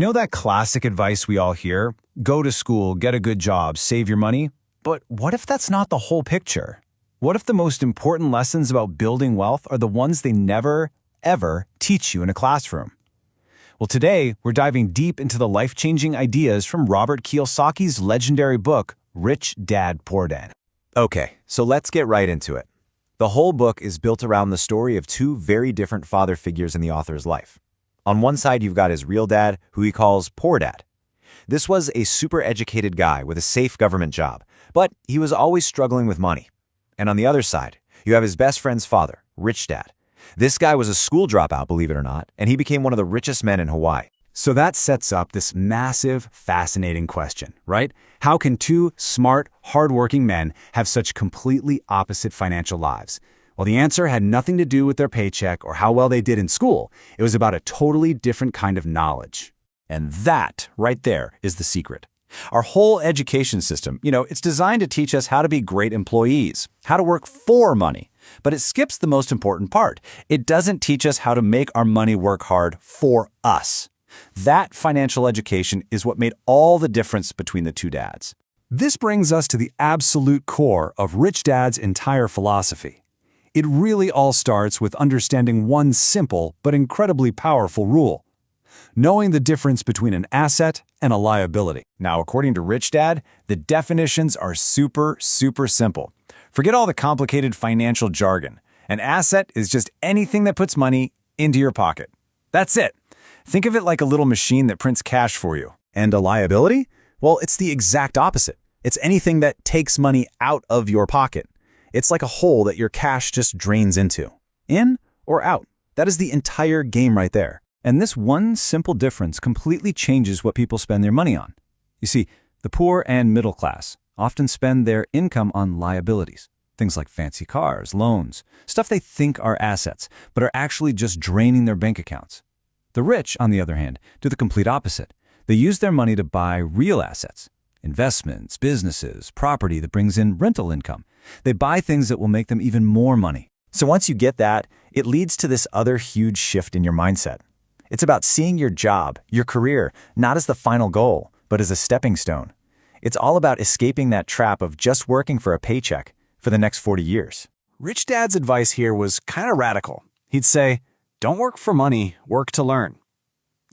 You know that classic advice we all hear? Go to school, get a good job, save your money? But what if that's not the whole picture? What if the most important lessons about building wealth are the ones they never, ever teach you in a classroom? Well, today, we're diving deep into the life-changing ideas from Robert Kiyosaki's legendary book, Rich Dad, Poor Dad. Okay, so let's get right into it. The whole book is built around the story of two very different father figures in the author's life. On one side, you've got his real dad, who he calls Poor Dad. This was a super educated guy with a safe government job, but he was always struggling with money. And on the other side, you have his best friend's father, Rich Dad. This guy was a school dropout, believe it or not, and he became one of the richest men in Hawaii. So that sets up this massive, fascinating question, right? How can two smart, hardworking men have such completely opposite financial lives? Well, the answer had nothing to do with their paycheck or how well they did in school. It was about a totally different kind of knowledge. And that, right there, is the secret. Our whole education system, it's designed to teach us how to be great employees, how to work for money. But it skips the most important part. It doesn't teach us how to make our money work hard for us. That financial education is what made all the difference between the two dads. This brings us to the absolute core of Rich Dad's entire philosophy. It really all starts with understanding one simple but incredibly powerful rule: knowing the difference between an asset and a liability. Now, according to Rich Dad, the definitions are super simple. Forget all the complicated financial jargon. An asset is just anything that puts money into your pocket. That's it. Think of it like a little machine that prints cash for you. And a liability? Well, it's the exact opposite. It's anything that takes money out of your pocket. It's like a hole that your cash just drains into. In or out. That is the entire game right there. And this one simple difference completely changes what people spend their money on. You see, the poor and middle class often spend their income on liabilities. Things like fancy cars, loans, stuff they think are assets, but are actually just draining their bank accounts. The rich, on the other hand, do the complete opposite. They use their money to buy real assets, investments, businesses, property that brings in rental income. They buy things that will make them even more money. So once you get that, it leads to this other huge shift in your mindset. It's about seeing your job, your career, not as the final goal, but as a stepping stone. It's all about escaping that trap of just working for a paycheck for the next 40 years. Rich Dad's advice here was kind of radical. He'd say, don't work for money, work to learn.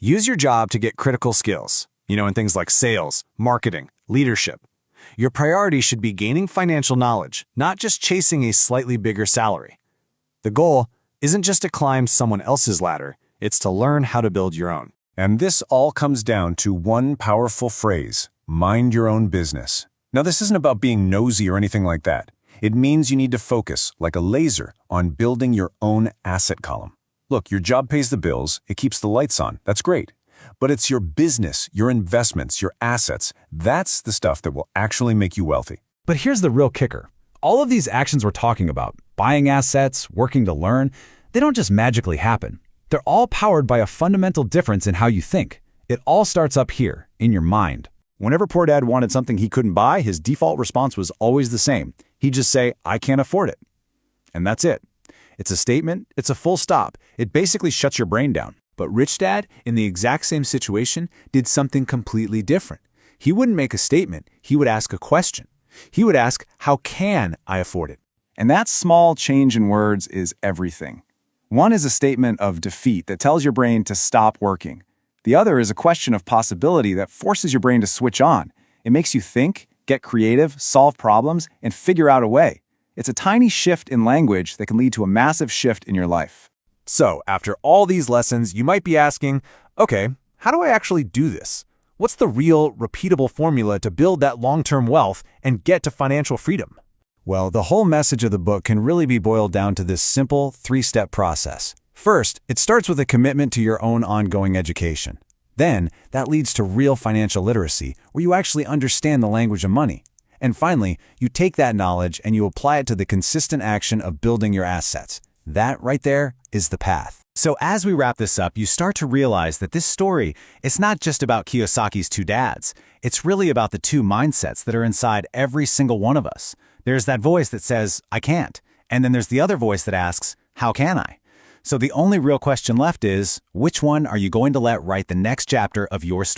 Use your job to get critical skills, in things like sales, marketing, leadership. Your priority should be gaining financial knowledge, not just chasing a slightly bigger salary. The goal isn't just to climb someone else's ladder, it's to learn how to build your own. And this all comes down to one powerful phrase: mind your own business. Now, this isn't about being nosy or anything like that. It means you need to focus, like a laser, on building your own asset column. Look, your job pays the bills, it keeps the lights on, that's great. But it's your business, your investments, your assets, that's the stuff that will actually make you wealthy. But here's the real kicker. All of these actions we're talking about, buying assets, working to learn, they don't just magically happen. They're all powered by a fundamental difference in how you think. It all starts up here, in your mind. Whenever Poor Dad wanted something he couldn't buy, his default response was always the same. He'd just say, I can't afford it. And that's it. It's a statement, it's a full stop. It basically shuts your brain down. But Rich Dad, in the exact same situation, did something completely different. He wouldn't make a statement, he would ask a question. He would ask, how can I afford it? And that small change in words is everything. One is a statement of defeat that tells your brain to stop working. The other is a question of possibility that forces your brain to switch on. It makes you think, get creative, solve problems, and figure out a way. It's a tiny shift in language that can lead to a massive shift in your life. So, after all these lessons, you might be asking, okay, how do I actually do this? What's the real, repeatable formula to build that long-term wealth and get to financial freedom? Well, the whole message of the book can really be boiled down to this simple three-step process. First, it starts with a commitment to your own ongoing education. Then, that leads to real financial literacy, where you actually understand the language of money. And finally, you take that knowledge and you apply it to the consistent action of building your assets. That right there is the path. So as we wrap this up, you start to realize that this story is not just about Kiyosaki's two dads. It's really about the two mindsets that are inside every single one of us. There's that voice that says, I can't. And then there's the other voice that asks, how can I? So the only real question left is, which one are you going to let write the next chapter of your story?